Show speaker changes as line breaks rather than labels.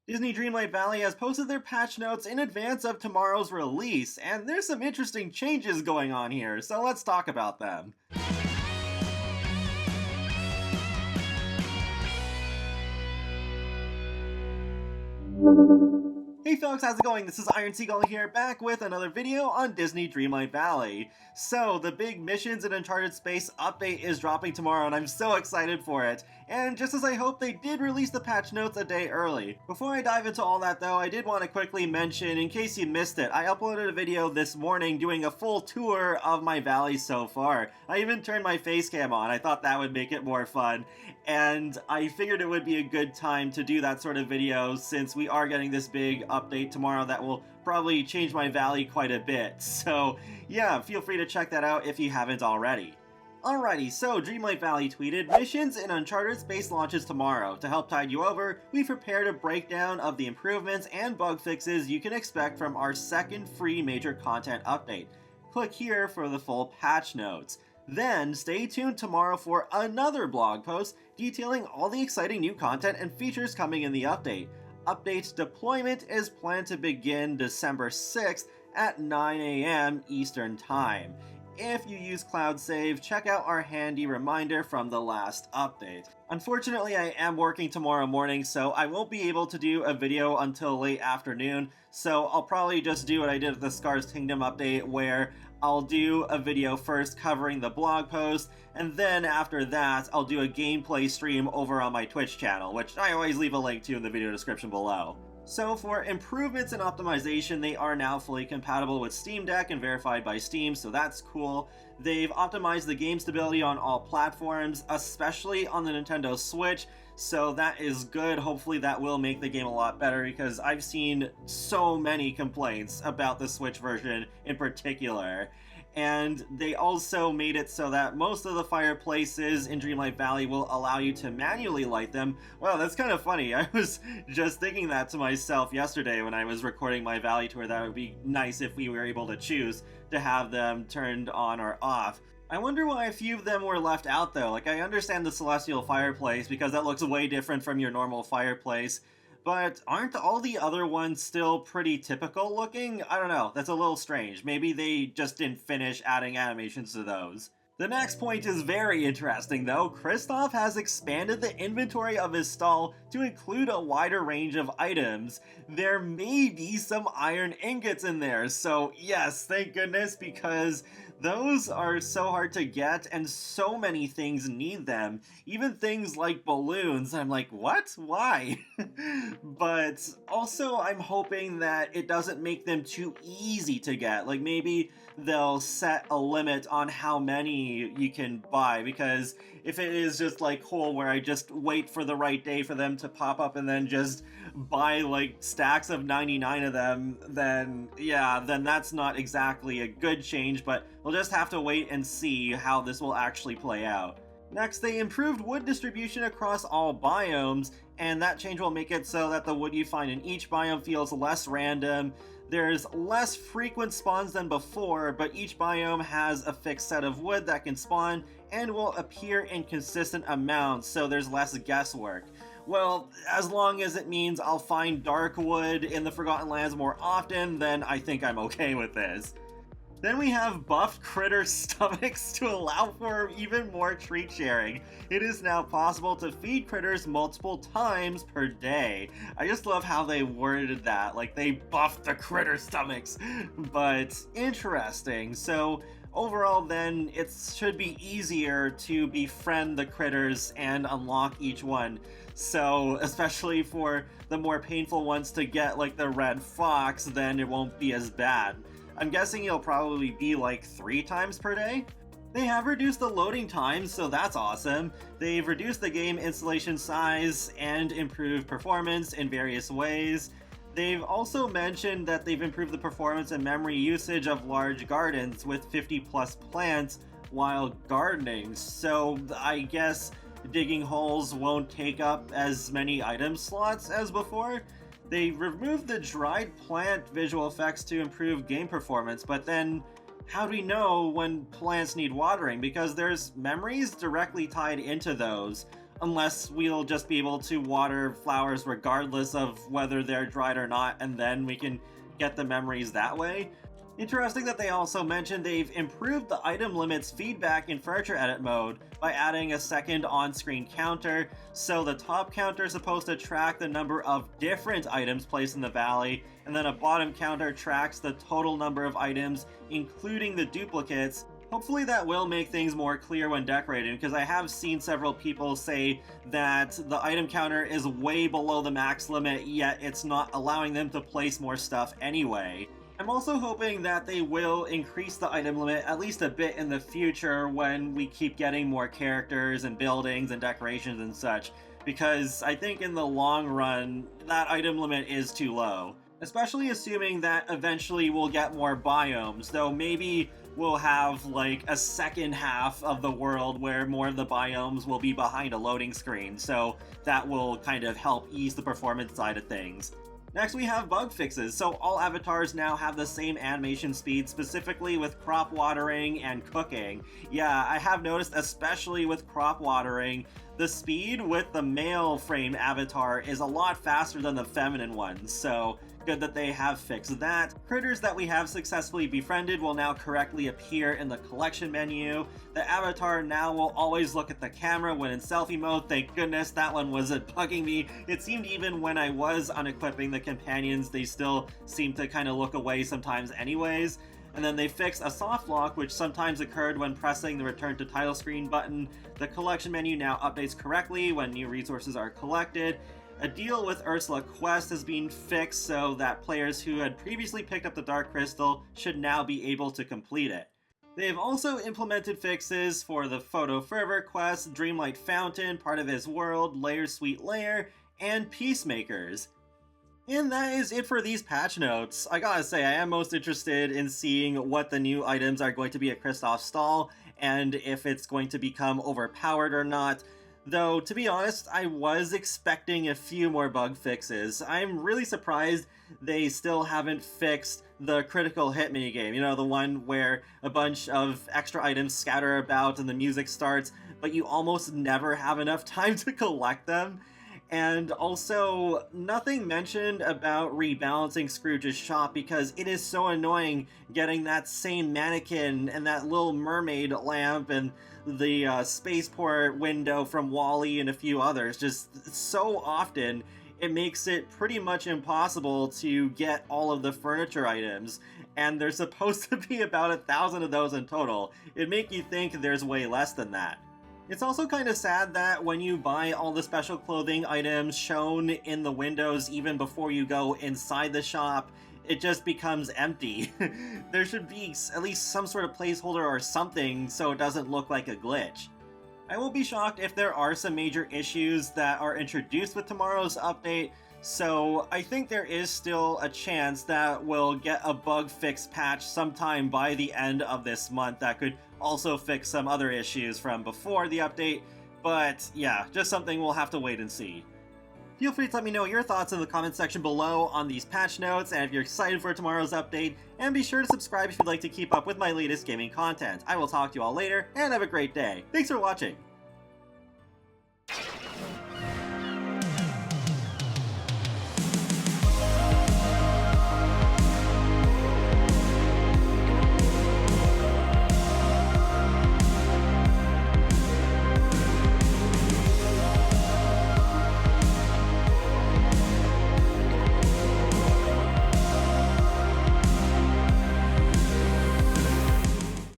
Disney Dreamlight Valley has posted their patch notes in advance of tomorrow's release, and there's some interesting changes going on here, so let's talk about them. Hey folks, how's it going? This is Seagull here, back with another video on Disney Dreamlight Valley. So, the big Missions in Uncharted Space update is dropping tomorrow, and I'm so excited for it. And just as I hoped, they did release the patch notes a day early. Before I dive into all that though, I did want to quickly mention, in case you missed it, I uploaded a video this morning doing a full tour of my valley so far. I even turned my face cam on. I thought that would make it more fun. And I figured it would be a good time to do that sort of video since we are getting this big update tomorrow that will probably change my valley quite a bit. So yeah, feel free to check that out if you haven't already. Alrighty, so Dreamlight Valley tweeted, "Missions in Uncharted Space launches tomorrow. To help tide you over, we prepared a breakdown of the improvements and bug fixes you can expect from our second free major content update. Click here for the full patch notes. Then, stay tuned tomorrow for another blog post detailing all the exciting new content and features coming in the update. Update deployment is planned to begin December 6th at 9 a.m. Eastern Time. If you use Cloud Save, check out our handy reminder from the last update." Unfortunately, I am working tomorrow morning, so I won't be able to do a video until late afternoon, so I'll probably just do what I did with the Scars Kingdom update, where I'll do a video first covering the blog post, and then after that, I'll do a gameplay stream over on my Twitch channel, which I always leave a link to in the video description below. So for improvements in optimization, they are now fully compatible with Steam Deck and verified by Steam, so that's cool. They've optimized the game stability on all platforms, especially on the Nintendo Switch, so that is good. Hopefully that will make the game a lot better, because I've seen so many complaints about the Switch version in particular. And they also made it so that most of the fireplaces in Dreamlight Valley will allow you to manually light them. Wow, that's kind of funny. I was just thinking that to myself yesterday when I was recording my valley tour, that it would be nice if we were able to choose to have them turned on or off. I wonder why a few of them were left out though. Like, I understand the celestial fireplace because that looks way different from your normal fireplace, but aren't all the other ones still pretty typical looking? I don't know, that's a little strange. Maybe they just didn't finish adding animations to those. The next point is very interesting though. Kristoff has expanded the inventory of his stall to include a wider range of items. There may be some iron ingots in there, so yes, thank goodness, because those are so hard to get and so many things need them. Even things like balloons. I'm like, what? Why? But also I'm hoping that it doesn't make them too easy to get. Like, maybe they'll set a limit on how many you can buy, because if it is just like Cole, where I just wait for the right day for them to pop up and then just buy like stacks of 99 of them, then yeah, then that's not exactly a good change, but we'll just have to wait and see how this will actually play out. Next, they improved wood distribution across all biomes, and that change will make it so that the wood you find in each biome feels less random. There's less frequent spawns than before, but each biome has a fixed set of wood that can spawn and will appear in consistent amounts, so there's less guesswork. Well, as long as it means I'll find dark wood in the Forgotten Lands more often, then I think I'm okay with this. Then we have buffed critter stomachs to allow for even more treat sharing. It is now possible to feed critters multiple times per day. I just love how they worded that, like they buffed the critter stomachs. But interesting. So overall then, it should be easier to befriend the critters and unlock each one. So especially for the more painful ones to get, like the red fox, then it won't be as bad. I'm guessing it'll probably be like 3 times per day? They have reduced the loading times, so that's awesome. They've reduced the game installation size and improved performance in various ways. They've also mentioned that they've improved the performance and memory usage of large gardens with 50 plus plants while gardening, so I guess digging holes won't take up as many item slots as before. They removed the dried plant visual effects to improve game performance, but then how do we know when plants need watering? Because there's memories directly tied into those. unless we'll just be able to water flowers regardless of whether they're dried or not, and then we can get the memories that way. Interesting that they also mentioned they've improved the item limits feedback in furniture edit mode by adding a second on-screen counter, so the top counter is supposed to track the number of different items placed in the valley, and then a bottom counter tracks the total number of items, including the duplicates. Hopefully that will make things more clear when decorating, because I have seen several people say that the item counter is way below the max limit, yet it's not allowing them to place more stuff anyway. I'm also hoping that they will increase the item limit at least a bit in the future when we keep getting more characters and buildings and decorations and such, because I think in the long run, that item limit is too low. Especially assuming that eventually we'll get more biomes, though maybe we'll have like a second half of the world where more of the biomes will be behind a loading screen, so that will kind of help ease the performance side of things. Next we have bug fixes, so all avatars now have the same animation speed, specifically with crop watering and cooking. Yeah, I have noticed, especially with crop watering, the speed with the male frame avatar is a lot faster than the feminine one, so good that they have fixed that. Critters that we have successfully befriended will now correctly appear in the collection menu. The avatar now will always look at the camera when in selfie mode. Thank goodness that one wasn't bugging me. It seemed even when I was unequipping the companions, they still seemed to kind of look away sometimes anyways. And then they fixed a soft lock, which sometimes occurred when pressing the return to title screen button. The collection menu now updates correctly when new resources are collected. A deal with Ursula Quest has been fixed so that players who had previously picked up the Dark Crystal should now be able to complete it. They have also implemented fixes for the Photo Fervor quest, Dreamlight Fountain, Part of His World, Layer Sweet Layer, and Peacemakers. And that is it for these patch notes. I gotta say, I am most interested in seeing what the new items are going to be at Kristoff's stall, and if it's going to become overpowered or not. Though, to be honest, I was expecting a few more bug fixes. I'm really surprised they still haven't fixed the critical hit minigame. You know, the one where a bunch of extra items scatter about and the music starts, but you almost never have enough time to collect them. And also, nothing mentioned about rebalancing Scrooge's shop, because it is so annoying getting that same mannequin and that little mermaid lamp and the spaceport window from WALL-E and a few others. Just so often, it makes it pretty much impossible to get all of the furniture items. And there's supposed to be about 1,000 of those in total. It'd make you think there's way less than that. It's also kind of sad that when you buy all the special clothing items shown in the windows even before you go inside the shop, it just becomes empty. There should be at least some sort of placeholder or something so it doesn't look like a glitch. I will be shocked if there are some major issues that are introduced with tomorrow's update, so I think there is still a chance that we'll get a bug fix patch sometime by the end of this month that could also fix some other issues from before the update, but yeah, just something we'll have to wait and see. Feel free to let me know your thoughts in the comment section below on these patch notes, and if you're excited for tomorrow's update, and be sure to subscribe if you'd like to keep up with my latest gaming content. I will talk to you all later, and have a great day. Thanks for watching!